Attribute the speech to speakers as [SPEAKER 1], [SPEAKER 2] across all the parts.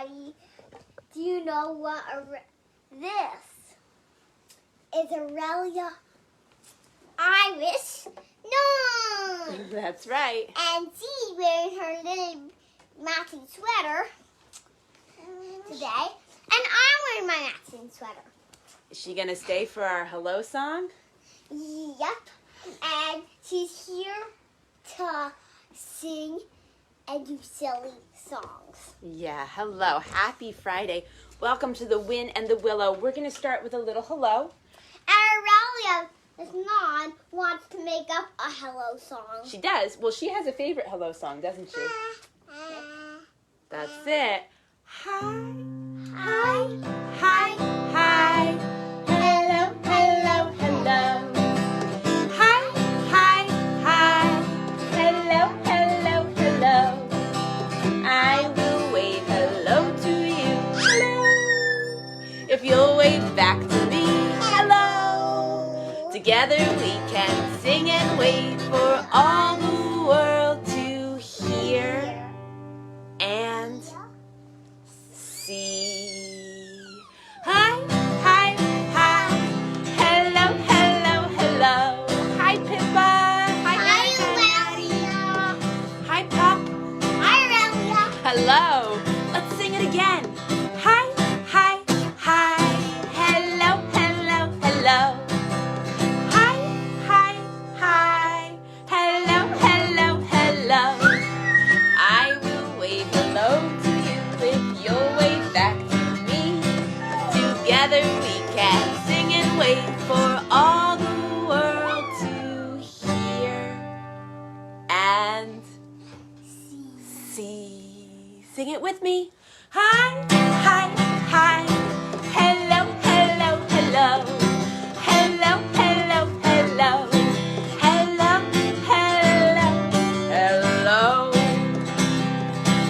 [SPEAKER 1] everybody. Do you know what this is? Aurelia Iris. No.
[SPEAKER 2] That's right.
[SPEAKER 1] And she's wearing her little matching sweater today. And I'm wearing my matching sweater.
[SPEAKER 2] Is she going to stay for our hello song?
[SPEAKER 1] Yep. And she's here to sing and do silly songs.
[SPEAKER 2] Yeah, hello. Happy Friday. Welcome to the Win and the Willow. We're going to start with a little hello.
[SPEAKER 1] Aurelia, this mom, wants to make up a hello song.
[SPEAKER 2] She does. Well, she has a favorite hello song, doesn't she? That's it. Hi.
[SPEAKER 1] Hi.
[SPEAKER 2] Hi. Hi. Hello, hello, hello. Hi. Hi. Hi. Hello, hello, hello. I will wave hello to you. Hello. If you'll wave back to me. Hello. Together we can sing and wave for all the world to hear and see. Hi, hi, hi. Hello, hello, hello. Hi, Pippa. Hi,
[SPEAKER 1] Aurelia.
[SPEAKER 2] Hi, Pop.
[SPEAKER 1] Hi, Aurelia.
[SPEAKER 2] Hello. Let's sing it again. Hi, hi, hi. Hello, hello, hello. Hi, hi, hi. Hello, hello, hello. I will wave hello to you if you'll wave back to me. Together we can sing and wave for all the world to hear and see. Sing it with me. Hi, hi, hi. Hello, hello, hello. Hello, hello, hello. Hello, hello, hello.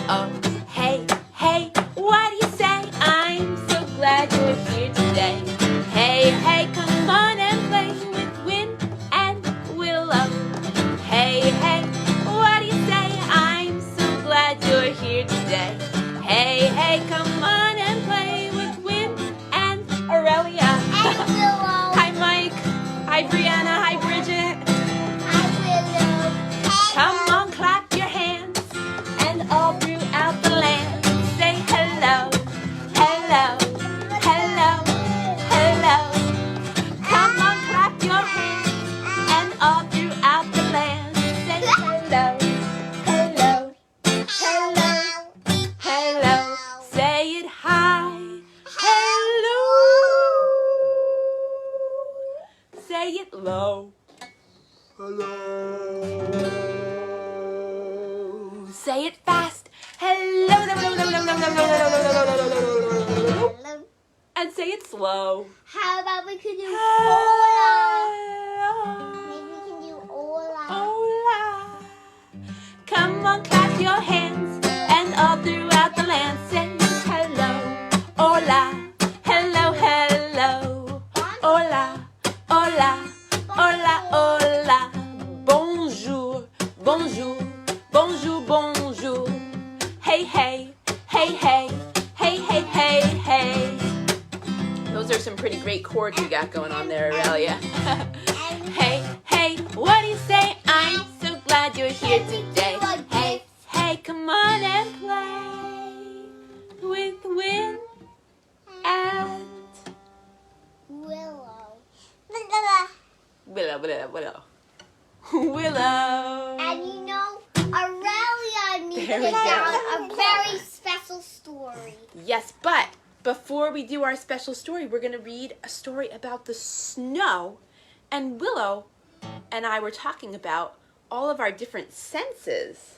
[SPEAKER 2] Oh, hey, hey, what do you say? I'm so glad you're here today. Hey, hey, come on and play with Win and Willow. Hey, hey, what do you say? I'm so glad you're here today. Hey, hey, come on and play with Win and Aurelia.
[SPEAKER 1] And Willow.
[SPEAKER 2] Hi, Mike. Hi, Brianna. Hi, Bridget.
[SPEAKER 1] Hi, Willow.
[SPEAKER 2] Come on, clap your hands, and all throughout the land, say hello, hello, hello, hello. Come on, clap your hands, and all throughout the land, say hello, hello, hello, hello. Say it high, hello. Say it low. Say it fast. Hello. And say it slow.
[SPEAKER 1] How about we could do hola? Maybe we can do hola.
[SPEAKER 2] Hola. Come on, clap your hands, and all throughout the land say hello. Hola. Hello, hello. Hola. Hola. Hola, hola. Bonjour. Bonjour. Bonjour, bonjour. Hey, hey. Hey, hey. Hey, hey, hey, hey. Those are some pretty great chords you got going on there, Aurelia. Hey, hey, what do you say? I'm so glad you're here today. Hey, hey, come on and play with Win and
[SPEAKER 1] Willow.
[SPEAKER 2] Willow, Willow, Willow. Willow.
[SPEAKER 1] And you know, Aurelia needs to
[SPEAKER 2] There we
[SPEAKER 1] tell
[SPEAKER 2] go.
[SPEAKER 1] a very special story.
[SPEAKER 2] Yes, but before we do our special story, we're going to read a story about the snow. And Willow and I were talking about all of our different senses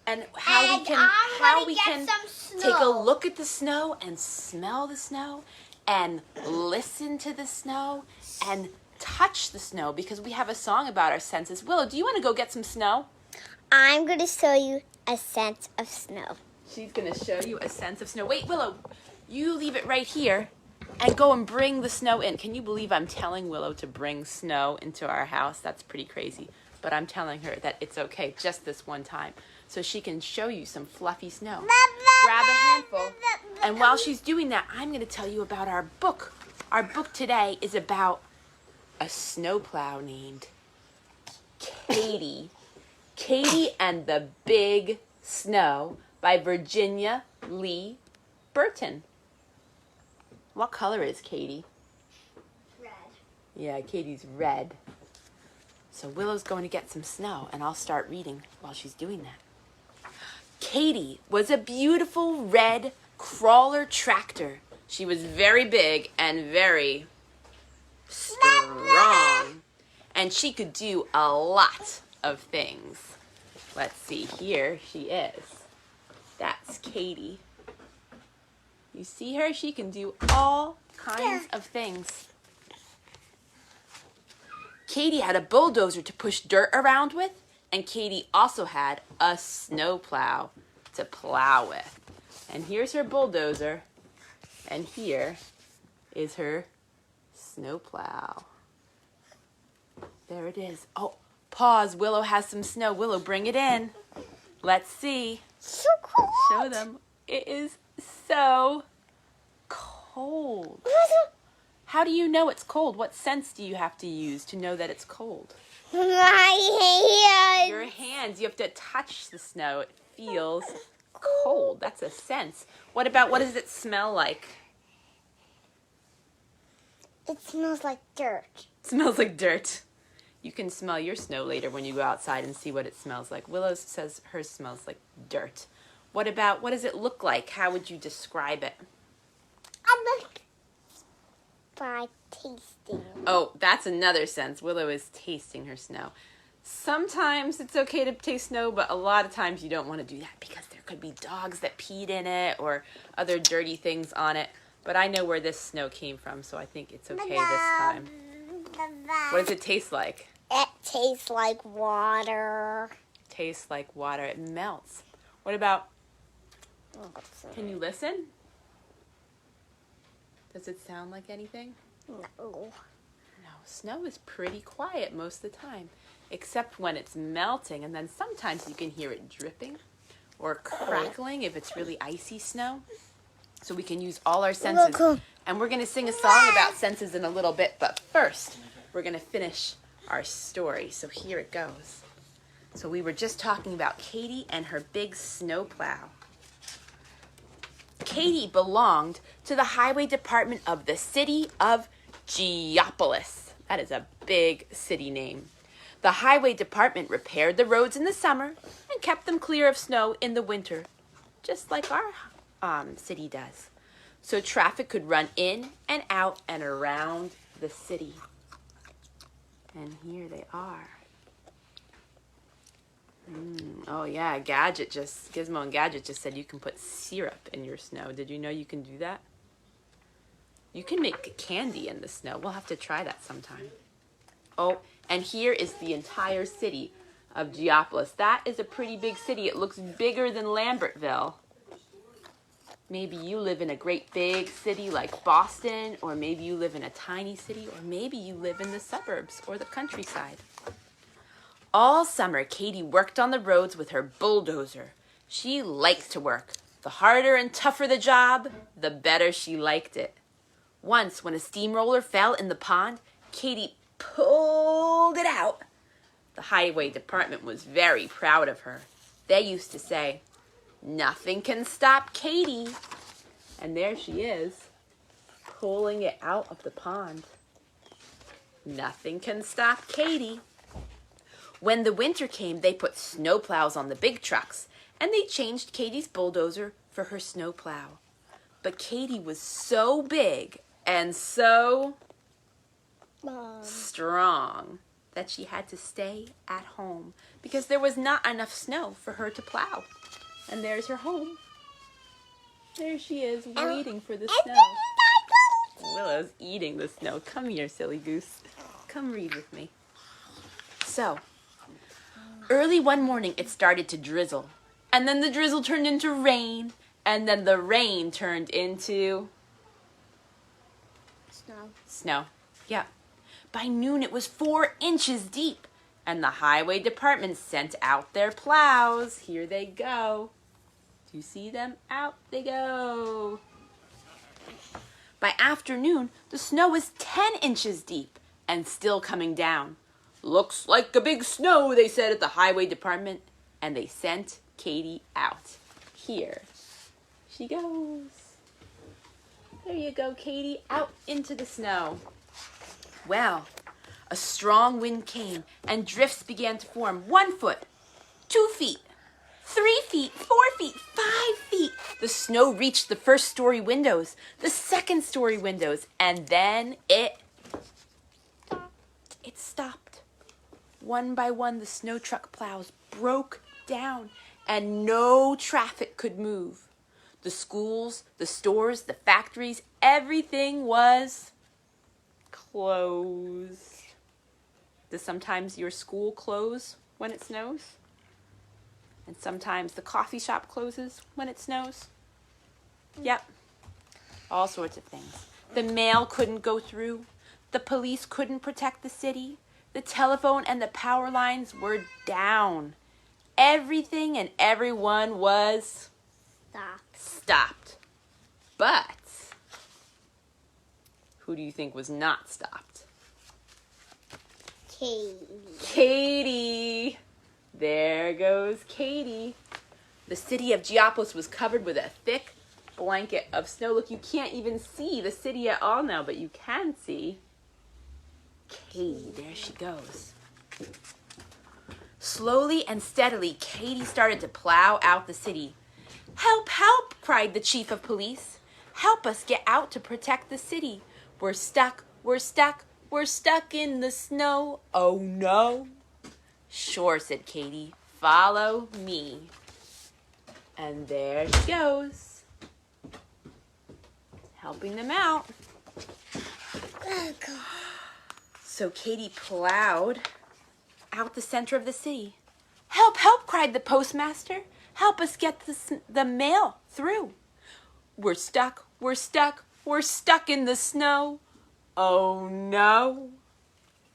[SPEAKER 2] and how
[SPEAKER 1] And
[SPEAKER 2] we can
[SPEAKER 1] I'm
[SPEAKER 2] how
[SPEAKER 1] gonna
[SPEAKER 2] we
[SPEAKER 1] get
[SPEAKER 2] can
[SPEAKER 1] some snow.
[SPEAKER 2] take a look at the snow and smell the snow and listen to the snow and touch the snow, because we have a song about our senses. Willow, do you want to go get some snow?
[SPEAKER 1] I'm going to show you a sense of snow.
[SPEAKER 2] She's going to show you a sense of snow. Wait, Willow, you leave it right here and go and bring the snow in. Can you believe I'm telling Willow to bring snow into our house? That's pretty crazy. But I'm telling her that it's okay just this one time, so she can show you some fluffy snow. grab a handful. And while she's doing that, I'm going to tell you about our book. Our book today is about a snowplow named Katy. Katy and the Big Snow by Virginia Lee Burton. What color is Katy?
[SPEAKER 1] Red.
[SPEAKER 2] Yeah, Katy's red. So Willow's going to get some snow, and I'll start reading while she's doing that. Katy was a beautiful red crawler tractor. She was very big and very strong. And she could do a lot of things. Let's see, here she is. That's Katy. You see her? She can do all kinds of things. Katy had a bulldozer to push dirt around with, and Katy also had a snowplow to plow with. And here's her bulldozer, and here is her snowplow. There it is. Oh, pause. Willow has some snow. Willow, bring it in. Let's see.
[SPEAKER 1] So cold.
[SPEAKER 2] Show them. It is so cold. How do you know it's cold? What sense do you have to use to know that it's cold?
[SPEAKER 1] My hand.
[SPEAKER 2] Your hands. You have to touch the snow. It feels cold. That's a sense. What does it smell like?
[SPEAKER 1] It smells like dirt.
[SPEAKER 2] It smells like dirt. You can smell your snow later when you go outside and see what it smells like. Willow says hers smells like dirt. What does it look like? How would you describe it?
[SPEAKER 1] I look by tasting.
[SPEAKER 2] Oh, that's another sense. Willow is tasting her snow. Sometimes it's okay to taste snow, but a lot of times you don't want to do that because there could be dogs that peed in it or other dirty things on it. But I know where this snow came from, so I think it's okay this time. What does it taste like?
[SPEAKER 1] It tastes like water.
[SPEAKER 2] Tastes like water. It melts. What about, can you listen? Does it sound like anything?
[SPEAKER 1] No.
[SPEAKER 2] No, snow is pretty quiet most of the time, except when it's melting, and then sometimes you can hear it dripping or crackling if it's really icy snow. So we can use all our senses. And we're going to sing a song about senses in a little bit, but first, we're going to finish our story. So here it goes. So we were just talking about Katy and her big snowplow. Katy belonged to the highway department of the city of Geopolis. That is a big city name. The highway department repaired the roads in the summer and kept them clear of snow in the winter, just like our city does. So traffic could run in and out and around the city. And here they are. Oh yeah, Gizmo and Gadget just said you can put syrup in your snow. Did you know you can do that? You can make candy in the snow. We'll have to try that sometime. Oh, and here is the entire city of Geopolis. That is a pretty big city. It looks bigger than Lambertville. Maybe you live in a great big city like Boston, or maybe you live in a tiny city, or maybe you live in the suburbs or the countryside. All summer, Katy worked on the roads with her bulldozer. She liked to work. The harder and tougher the job, the better she liked it. Once, when a steamroller fell in the pond, Katy pulled it out. The highway department was very proud of her. They used to say, "Nothing can stop Katy." And there she is, pulling it out of the pond. Nothing can stop Katy. When the winter came, they put snowplows on the big trucks, and they changed Katy's bulldozer for her snowplow. But Katy was so big and so strong that she had to stay at home because there was not enough snow for her to plow. And there's her home. There she is, waiting for the snow. Willow's eating the snow. Come here, silly goose. Come read with me. So, early one morning, it started to drizzle. And then the drizzle turned into rain. And then the rain turned into snow. Yeah. By noon, it was 4 inches deep. And the highway department sent out their plows. Here they go. Do you see them? Out they go. By afternoon, the snow was 10 inches deep and still coming down. Looks like a big snow, they said at the highway department, and they sent Katy out. Here she goes. There you go, Katy, out into the snow. Well, a strong wind came and drifts began to form. 1 foot, 2 feet, 3 feet, 4 feet, 5 feet. The snow reached the first-story windows, the second-story windows, and then it stopped. One by one, the snow truck plows broke down, and no traffic could move. The schools, the stores, the factories, everything was closed. Does sometimes your school close when it snows? And sometimes the coffee shop closes when it snows? Yep. All sorts of things. The mail couldn't go through. The police couldn't protect the city. The telephone and the power lines were down. Everything and everyone was stopped. But who do you think was not stopped? Katy. There goes Katy. The city of Geopolis was covered with a thick blanket of snow. Look, you can't even see the city at all now, but you can see Katy. There she goes. Slowly and steadily, Katy started to plow out the city. Help, help, cried the chief of police. Help us get out to protect the city. We're stuck, we're stuck, we're stuck in the snow. Oh no. Sure, said Katy. Follow me. And there she goes. Helping them out. So Katy plowed out the center of the city. Help, help, cried the postmaster. Help us get the mail through. We're stuck, we're stuck, we're stuck in the snow. Oh no.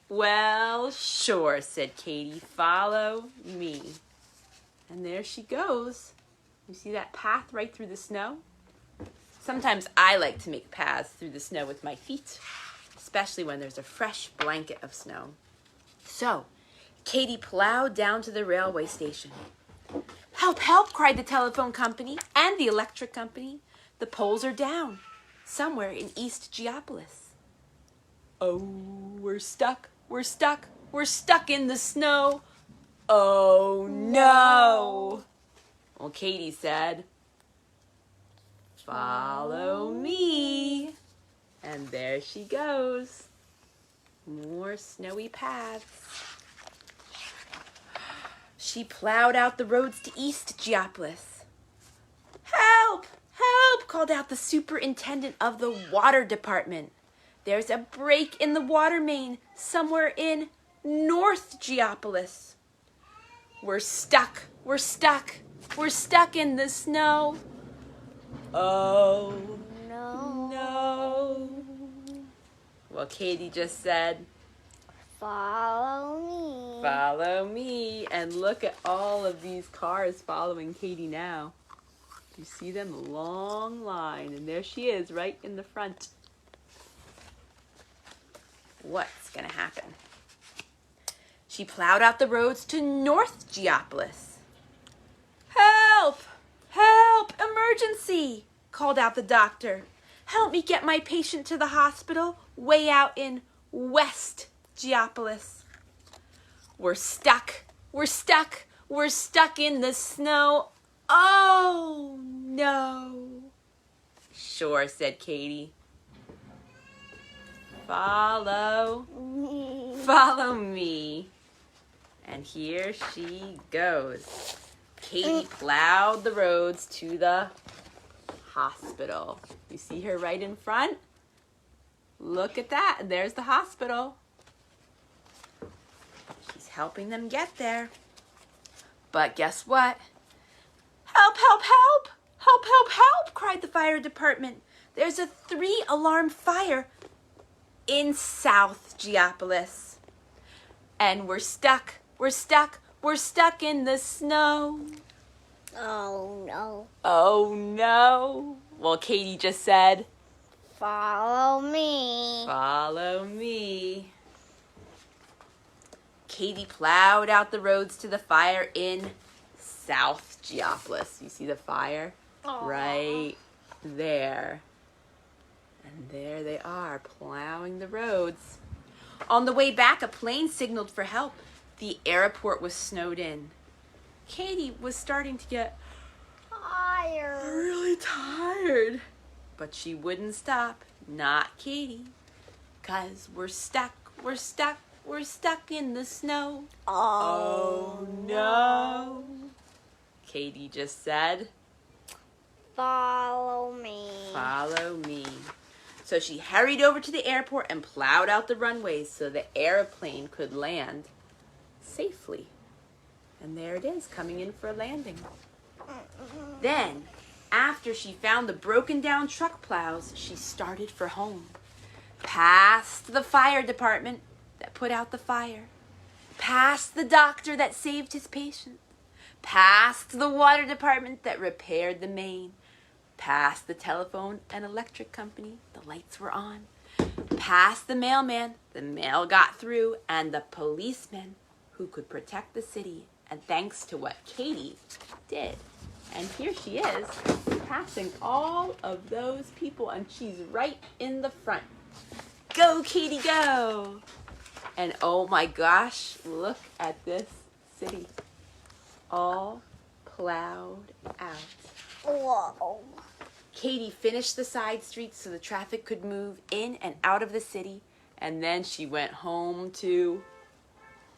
[SPEAKER 2] Well, sure, said Katy. Follow me. And there she goes. You see that path right through the snow? Sometimes I like to make paths through the snow with my feet, especially when there's a fresh blanket of snow. So, Katy plowed down to the railway station. Help, help, cried the telephone company and the electric company. The poles are down, somewhere in East Geopolis. Oh, we're stuck, we're stuck, we're stuck in the snow. Oh, no. Well, Katy said, follow me. And there she goes. More snowy paths. She plowed out the roads to East Geopolis. Help! Help! Called out the superintendent of the water department. There's a break in the water main somewhere in North Geopolis. We're stuck. We're stuck. We're stuck in the snow. Oh, no. Well, Katy just said,
[SPEAKER 1] follow me.
[SPEAKER 2] Follow me. And look at all of these cars following Katy now. You see them? Long line. And there she is right in the front. What's going to happen? She plowed out the roads to North Geopolis. Help! Help! Emergency! Called out the doctor. Help me get my patient to the hospital way out in West Geopolis. We're stuck. We're stuck. We're stuck in the snow. Oh, no. Sure, said Katy. Follow me. And here she goes. Katy plowed the roads to the hospital. You see her right in front? Look at that. There's the hospital. She's helping them get there. But guess what? Help, help, help! Help, help, help! Cried the fire department. There's a 3-alarm fire in South Geopolis. And we're stuck. We're stuck. We're stuck in the snow.
[SPEAKER 1] Oh no.
[SPEAKER 2] Oh no. Well, Katy just said,
[SPEAKER 1] Follow me.
[SPEAKER 2] follow me. Katy plowed out the roads to the fire in South Geopolis. You see the fire?
[SPEAKER 1] Aw.
[SPEAKER 2] Right there. And there they are, plowing the roads. On the way back, a plane signaled for help. The airport was snowed in. Katy was starting to get
[SPEAKER 1] Tired.
[SPEAKER 2] really tired. But she wouldn't stop. Not Katy. 'Cause we're stuck in the snow. Oh no. Katy just said,
[SPEAKER 1] Follow me.
[SPEAKER 2] follow me. So she hurried over to the airport and plowed out the runways so the airplane could land safely. And there it is, coming in for a landing. Then, after she found the broken down truck plows, she started for home. Past the fire department that put out the fire. Past the doctor that saved his patient. Past the water department that repaired the main. Past the telephone and electric company, the lights were on. Past the mailman, the mail got through, and the policeman who could protect the city. And thanks to what Katy did. And here she is, passing all of those people, and she's right in the front. Go, Katy, go! And oh my gosh, look at this city. All plowed out.
[SPEAKER 1] Whoa.
[SPEAKER 2] Katy finished the side streets so the traffic could move in and out of the city, and then she went home to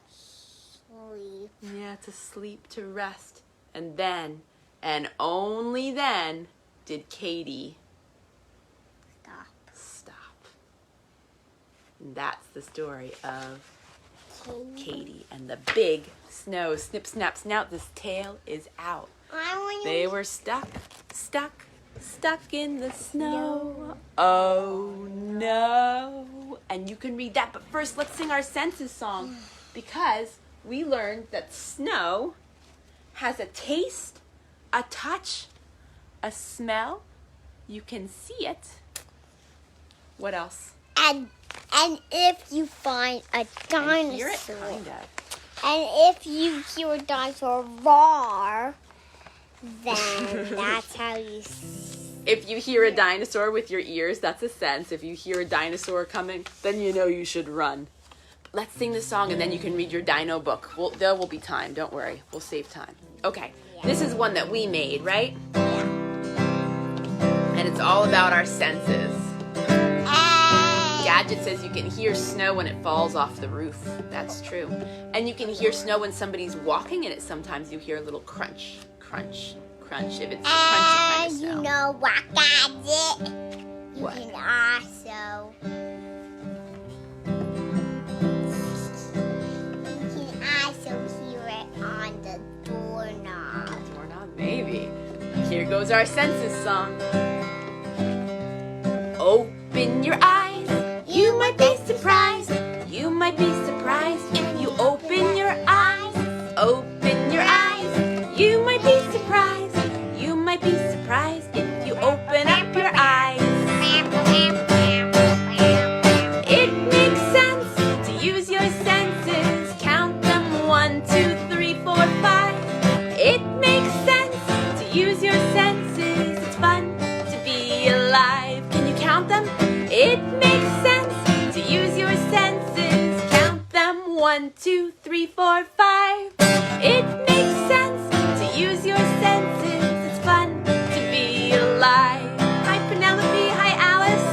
[SPEAKER 1] Sleep.
[SPEAKER 2] to sleep, to rest. And then, and only then, did Katy stop. And that's the story of Katy and the big snow. Snip, snap, snout, this tail is out. They were stuck in the snow. Oh no. And you can read that, but first let's sing our senses song, because we learned that snow has a taste, a touch, a smell. You can see it. What else?
[SPEAKER 1] And if you find a dinosaur,
[SPEAKER 2] Hear it, kind of.
[SPEAKER 1] and if you hear a dinosaur roar, then that's how you.
[SPEAKER 2] If you hear a dinosaur with your ears, that's a sense. If you hear a dinosaur coming, then you know you should run. Let's sing the song, and then you can read your dino book. There will be time. Don't worry. We'll save time. Okay. This is one that we made, right?
[SPEAKER 1] Yeah.
[SPEAKER 2] And it's all about our senses. Gadget says you can hear snow when it falls off the roof. That's true. And you can hear snow when somebody's walking in it. Sometimes you hear a little crunch, crunch, crunch. If it's a crunchy kind of
[SPEAKER 1] And
[SPEAKER 2] snow.
[SPEAKER 1] you know what, Gadget? You
[SPEAKER 2] What?
[SPEAKER 1] can also. Hear it on the doorknob.
[SPEAKER 2] Doorknob, maybe. Here goes our census song. Open your eyes. You might be surprised. You might be surprised if you open your eyes. Open your eyes. You might be surprised. You might be surprised if you open up your eyes. It makes sense to use your senses. Count them 1, 2, 3, 4, 5. It makes sense to use your senses. It's fun to be alive. Can you count them? It makes sense to use your senses. Count them 1, 2, 3, 4, 5. It makes sense to use your senses. It's fun to be alive. Hi, Penelope. Hi, Alice.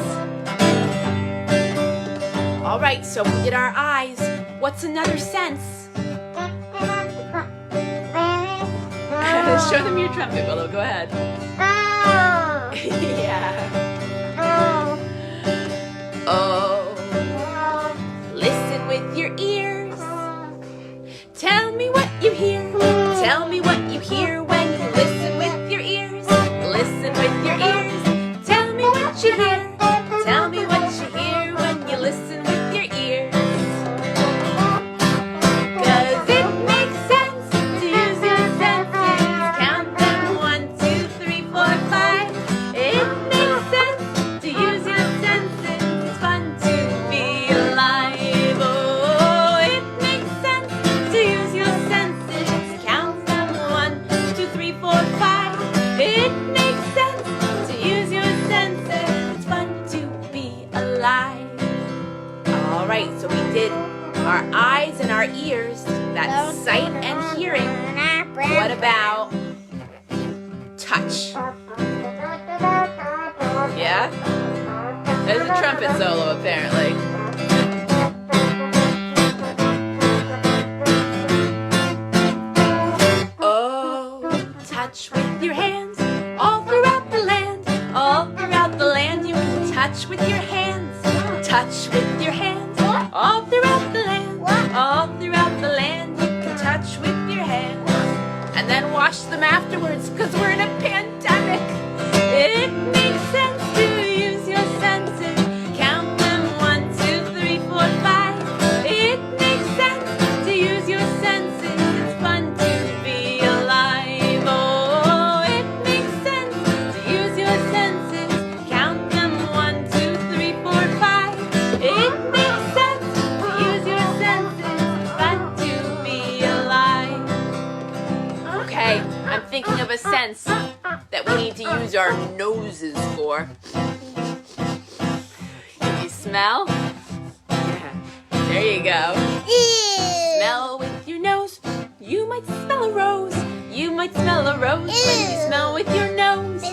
[SPEAKER 2] All right, so we did our eyes. What's another sense? Show them your trumpet, Willow. Go ahead. Yeah. Oh, listen with your ears. Tell me what you hear. Tell me what you hear when you listen with your ears. Listen with your ears. Tell me what you hear. Tell me what you hear when you listen with your ears. 'Cause it makes sense to use your senses. Count them our eyes and our ears, that's sight and hearing. What about touch? Yeah? There's a trumpet solo apparently. Oh, touch with your hands all throughout the land. All throughout the land you can touch with your hands. Touch with your hands all throughout the land. All throughout the land you can touch with your hands. And then wash them afterwards because we're in a pandemic. It makes sense to use your senses. Count them 1, 2, 3, 4, 5. It makes sense to use your senses. It's fun to be alive. Oh, it makes sense to use your senses. Count them 1, 2, 3, 4, 5. It makes sense to use your senses. It's fun to be alive. Okay, I'm thinking of a sense that we need to use our noses for. Can you smell? There you go. Smell with your nose. You might smell a rose. You might smell a rose when you smell with your nose.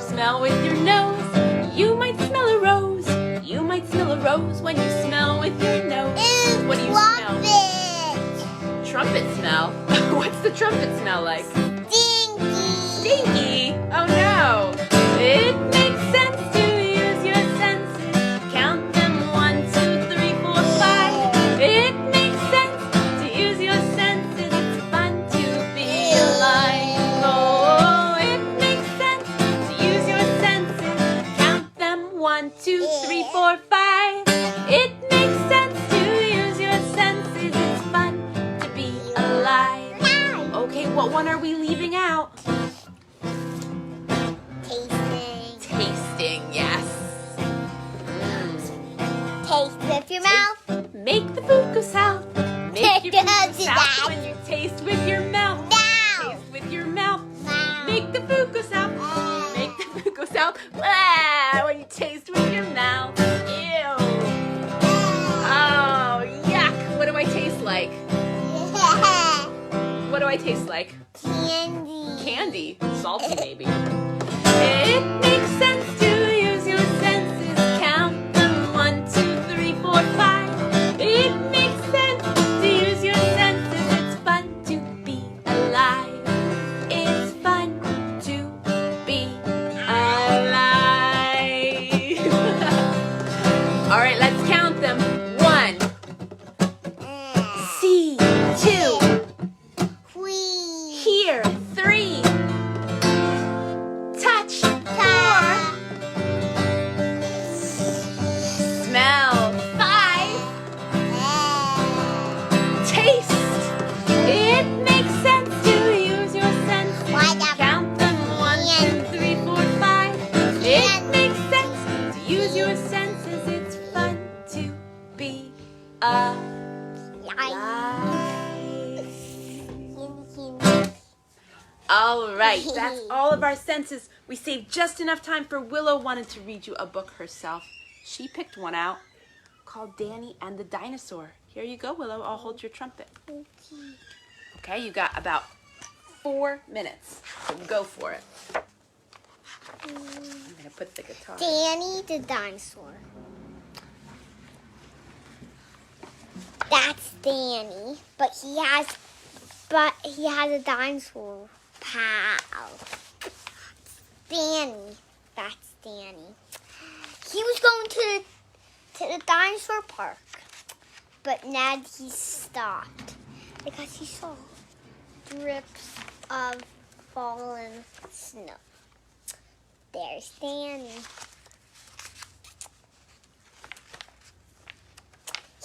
[SPEAKER 2] Smell with your nose. You might smell a rose. You might smell a rose when you smell with your nose. What do you smell? Trumpet smell. What's the trumpet smell like? Stinky. Oh no. It makes sense to use your senses. Count them 1, 2, 3, 4, 5. It makes sense to use your senses. It's fun to be alive. Oh, it makes sense to use your senses. Count them 1, 2, 3, 4, 5. It makes sense to use your senses. It's fun to be alive. Okay, what one are we leaving out? Tasting, yes.
[SPEAKER 1] Taste with your mouth.
[SPEAKER 2] Make the food go south. Make your food go south when you taste with your mouth.
[SPEAKER 1] No.
[SPEAKER 2] Taste with your mouth.
[SPEAKER 1] No.
[SPEAKER 2] Make the food go south. Make the food go south. Ah, when you taste with your mouth. Ew. Oh, yuck. What do I taste like? What do I taste like?
[SPEAKER 1] Candy.
[SPEAKER 2] Candy. Salty, maybe. It makes sense to use your senses. Count them 1, 2, 3, 4, 5. It makes sense to use your senses. It's fun to be alive. It's fun to be alive. All right, let's count them. 1. See. 2. Hear. 3. Touch. 4. Smell. 5. Taste. It makes sense to use your senses. Count them 1, 2, 3, 4, 5. It makes sense to use your senses. It's fun to be alive. All right, that's all of our senses. We saved just enough time for Willow wanted to read you a book herself. She picked one out called Danny and the Dinosaur. Here you go, Willow. I'll hold your trumpet. Okay, you got about 4 minutes, so go for it. I'm going to put the guitar.
[SPEAKER 1] Danny the Dinosaur. That's Danny, but he has a dinosaur pal. Danny. That's Danny. He was going to the dinosaur park, but now he stopped because he saw drips of fallen snow. There's Danny.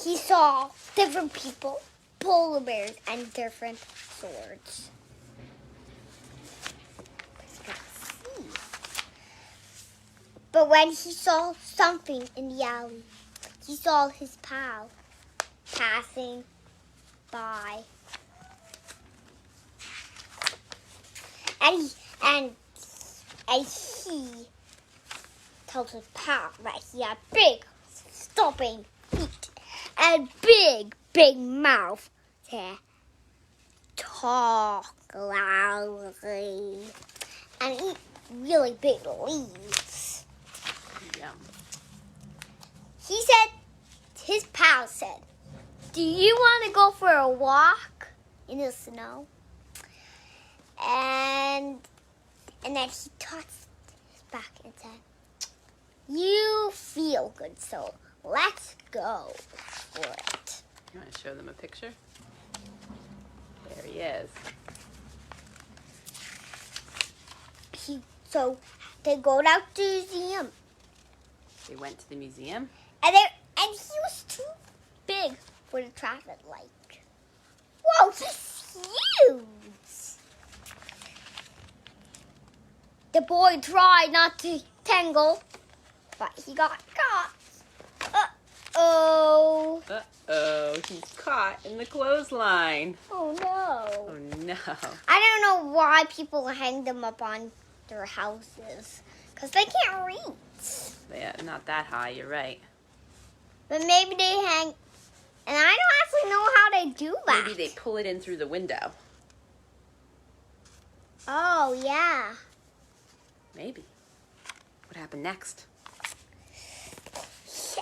[SPEAKER 1] He saw different people, polar bears, and different swords. But when he saw something in the alley, he saw his pal passing by. And he told his pal that he had big, stomping feet and big, big mouth to talk loudly and eat really big leaves.
[SPEAKER 2] Yum.
[SPEAKER 1] He said, his pal said, do you want to go for a walk in the snow? And then he tossed his back and said, you feel good, so let's go for it.
[SPEAKER 2] You want to show them a picture? There he is.
[SPEAKER 1] So they go down to the museum.
[SPEAKER 2] They went to the museum.
[SPEAKER 1] And he was too big for the traffic light. Whoa, he's huge. The boy tried not to tangle, but he got caught. Uh-oh.
[SPEAKER 2] Uh-oh, he's caught in the clothesline.
[SPEAKER 1] Oh, no.
[SPEAKER 2] Oh, no.
[SPEAKER 1] I don't know why people hang them up on their houses, because they can't reach.
[SPEAKER 2] Yeah, not that high, you're right.
[SPEAKER 1] But maybe they hang, and I don't actually know how they do that.
[SPEAKER 2] Maybe they pull it in through the window.
[SPEAKER 1] Oh, yeah.
[SPEAKER 2] Maybe. What happened next?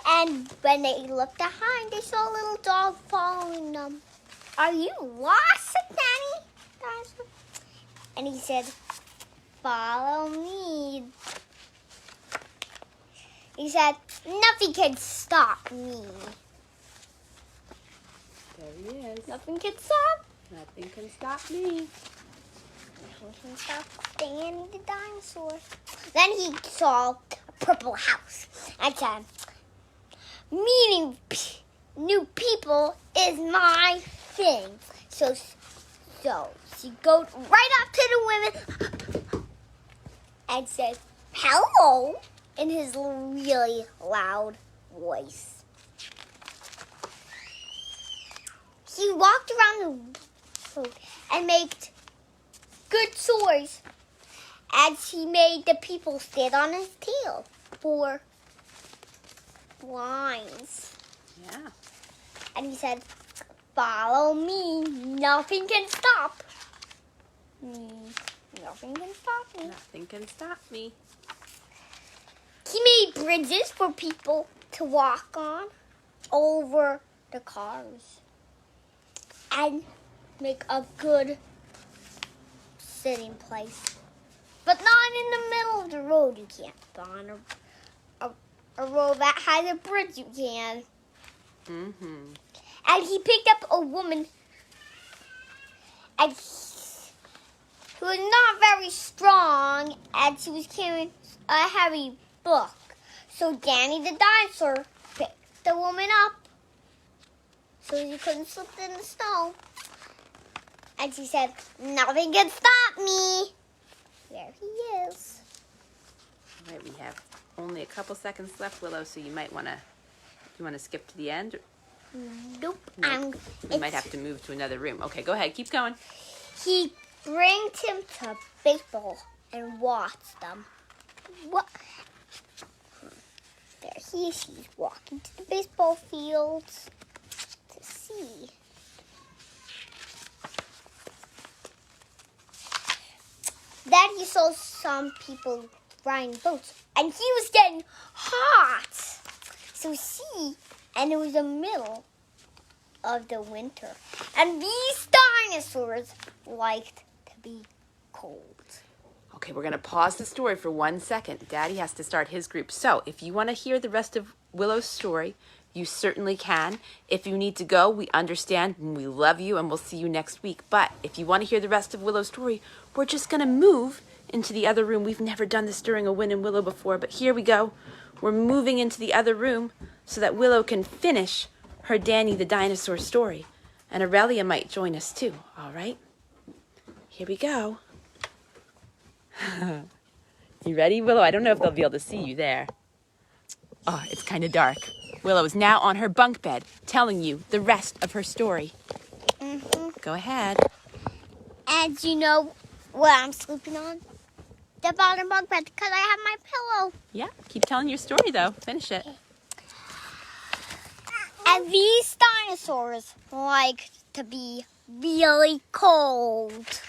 [SPEAKER 1] And when they looked behind, they saw a little dog following them. Are you lost, Danny? Dinosaur? And he said, follow me. He said, nothing can stop me.
[SPEAKER 2] There he is.
[SPEAKER 1] Nothing can stop.
[SPEAKER 2] Nothing can stop me.
[SPEAKER 1] Nothing can stop Danny the dinosaur. Then he saw a purple house and said, meeting new people is my thing. So she goes right up to the women and says, hello, in his really loud voice. He walked around the road and made good chores, and he made the people stand on his tail for lines.
[SPEAKER 2] Yeah.
[SPEAKER 1] And he said, follow me. Nothing can stop me. Nothing can stop me.
[SPEAKER 2] Nothing can stop me.
[SPEAKER 1] He made bridges for people to walk on over the cars and make a good sitting place. But not in the middle of the road. You can't. But on a road that has a bridge, you can.
[SPEAKER 2] Mm-hmm.
[SPEAKER 1] And he picked up a woman and who was not very strong, and she was carrying a heavy book. So Danny the dinosaur picked the woman up so she couldn't slip in the snow. And she said, nothing can stop me. There he is.
[SPEAKER 2] All right, we have only a couple seconds left, Willow, so you might want to... You want to skip to the end?
[SPEAKER 1] Nope.
[SPEAKER 2] We might have to move to another room. Okay, go ahead. Keep going.
[SPEAKER 1] He brings him to baseball and watched them. What? There he is. He's walking to the baseball fields to see. Then he saw some people riding boats, and he was getting hot. So and it was the middle of the winter, and these dinosaurs liked to be cold.
[SPEAKER 2] Okay, we're going to pause the story for 1 second. Daddy has to start his group. So, if you want to hear the rest of Willow's story, you certainly can. If you need to go, we understand, and we love you, and we'll see you next week. But if you want to hear the rest of Willow's story, we're just going to move into the other room. We've never done this during a Win in Willow before, but here we go. We're moving into the other room so that Willow can finish her Danny the Dinosaur story. And Aurelia might join us too, all right? Here we go. You ready, Willow? I don't know if they'll be able to see you there. Oh, it's kind of dark. Willow is now on her bunk bed telling you the rest of her story.
[SPEAKER 1] Mm-hmm.
[SPEAKER 2] Go ahead.
[SPEAKER 1] And you know what I'm sleeping on? The bottom bunk bed, because I have my pillow.
[SPEAKER 2] Yeah, keep telling your story, though. Finish it.
[SPEAKER 1] And these dinosaurs like to be really cold.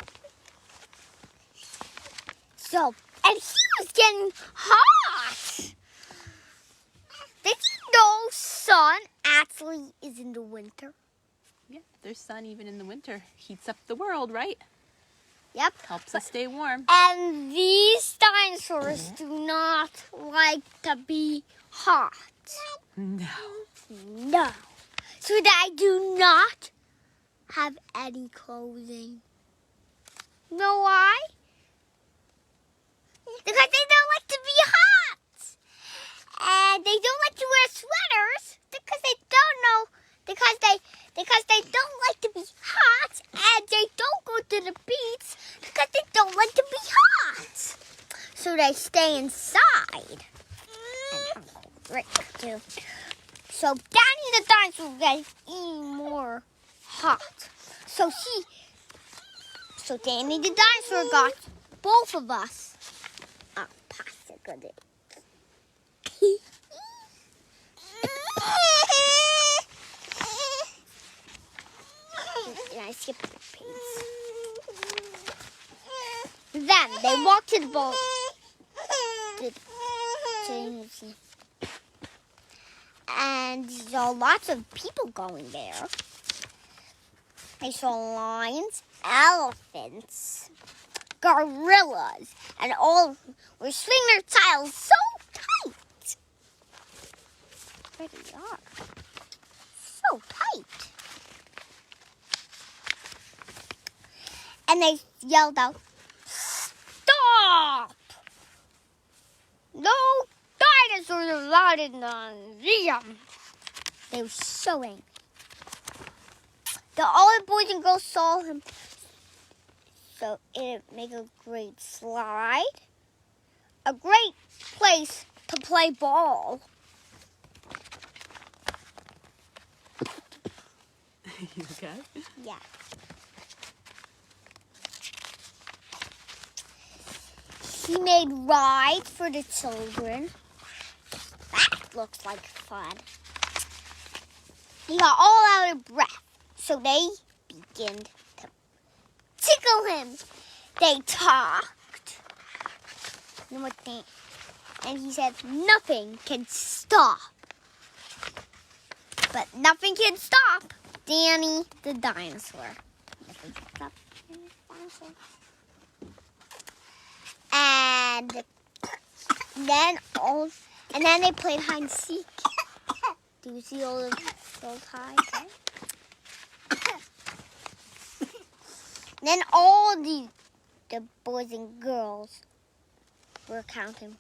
[SPEAKER 1] So, and he was getting hot. Did you know sun actually is in the winter?
[SPEAKER 2] Yeah, there's sun even in the winter. Heats up the world, right?
[SPEAKER 1] Yep.
[SPEAKER 2] Helps us stay warm.
[SPEAKER 1] And these dinosaurs do not like to be hot.
[SPEAKER 2] No.
[SPEAKER 1] No. So they do not have any clothing. Know why? Because they don't like to be hot. And they don't like to wear sweaters because they don't know, because they don't like to be hot, and they don't go to the beach because they don't like to be hot. So they stay inside. And have a cold drink too. So Danny the dinosaur gets even more hot. So Danny the dinosaur got both of us a popsicle. And I skipped the page. Then they walked to the boat. And saw lots of people going there. They saw lions, elephants, gorillas, and all were swinging their tails so tight. There they are. So tight. And they yelled out, "Stop! No dinosaurs allowed in the museum." They were so angry. All the boys and girls saw him. So it made a great slide. A great place to play ball.
[SPEAKER 2] You okay?
[SPEAKER 1] Yeah. He made rides for the children. That looks like fun. He got all out of breath, so they began to tickle him. They talked. And he said, "Nothing can stop." But nothing can stop Danny the dinosaur. Nothing can stop Danny the dinosaur. And then they played hide and seek. Do you see all the girls hide? Then all the boys and girls were counting.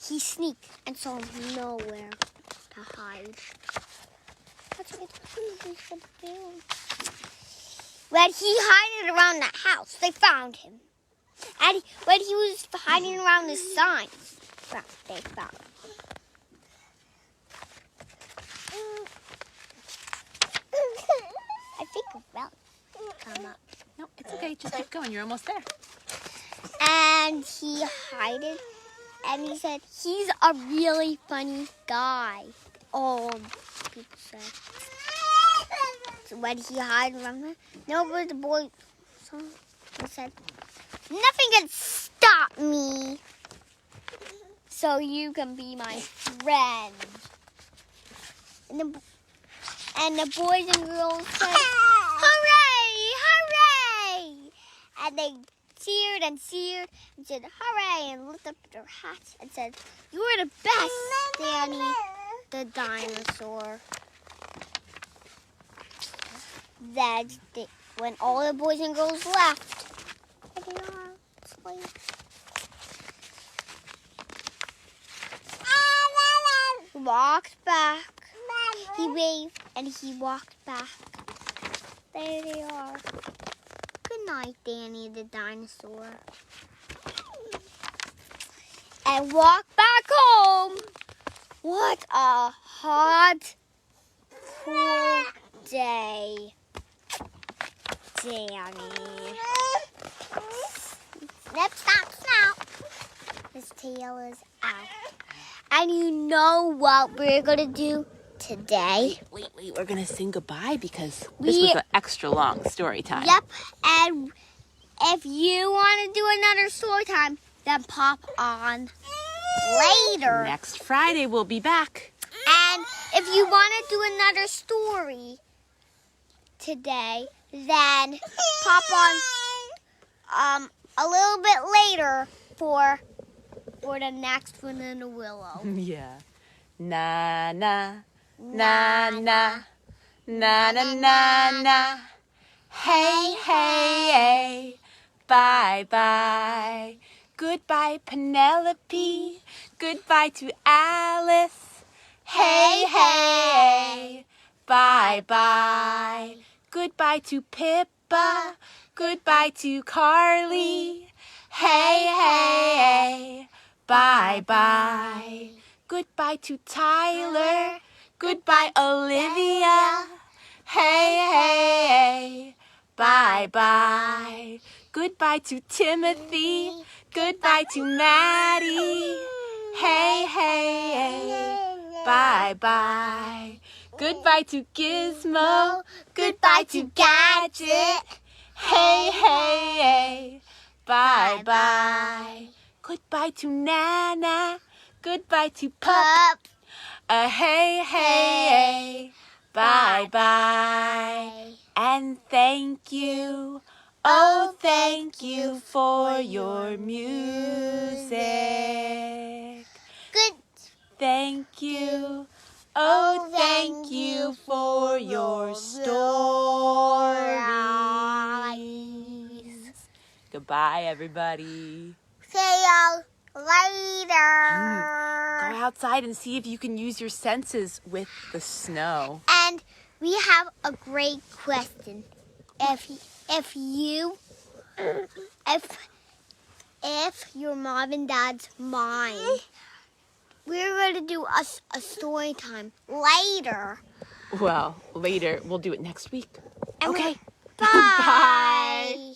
[SPEAKER 1] He sneaked and saw nowhere to hide. When he hid around the house, they found him. And when he was hiding around the signs, they found him. I think a bell come up.
[SPEAKER 2] No, it's okay. Just keep going. You're almost there.
[SPEAKER 1] And he hid it. And he said, "He's a really funny guy." All people said. So when he hid around there, nobody the boy said, "Nothing can stop me. So you can be my friend." And the boys and girls said, "Hooray! Hooray!" And they cheered and said, "Hooray!" and lifted up their hats and said, "You're the best, Danny the dinosaur." When all the boys and girls left, he walked back. He waved and he walked back. There they are. Good night, Danny the dinosaur. And walked back home. What a hot, cool day, Danny. Snip, snap, snap. His tail is out. And you know what we're going to do today.
[SPEAKER 2] Wait. We're going to sing goodbye because this was an extra long story time.
[SPEAKER 1] Yep. And if you want to do another story time, then pop on later.
[SPEAKER 2] Next Friday, we'll be back.
[SPEAKER 1] And if you want to do another story today, then pop on a little bit later for the next one in the Willow.
[SPEAKER 2] Yeah. Na na na na na na na na. Hey hey hey. Bye bye. Goodbye Penelope. Goodbye to Alice. Hey hey. Bye bye. Goodbye to Pippa. Goodbye to Carly. Hey hey. Bye bye. Goodbye to Tyler. Goodbye Olivia. Hey hey. Bye bye. Goodbye to Timothy. Goodbye to Maddie. Hey hey. Bye bye. Goodbye to Gizmo. Goodbye to Gadget. Hey hey. Bye bye. Goodbye to Nana. Goodbye to Pup. Hey hey. Bye bye. And thank you. Oh, thank you for your music.
[SPEAKER 1] Good.
[SPEAKER 2] Thank you. Oh, thank you for your stories. Goodbye, everybody.
[SPEAKER 1] See you later.
[SPEAKER 2] Go outside and see if you can use your senses with the snow.
[SPEAKER 1] And we have a great question. If your mom and dad's mind, we're going to do a story time later.
[SPEAKER 2] Well, later. We'll do it next week.
[SPEAKER 1] And
[SPEAKER 2] Okay.
[SPEAKER 1] Bye.
[SPEAKER 2] Bye.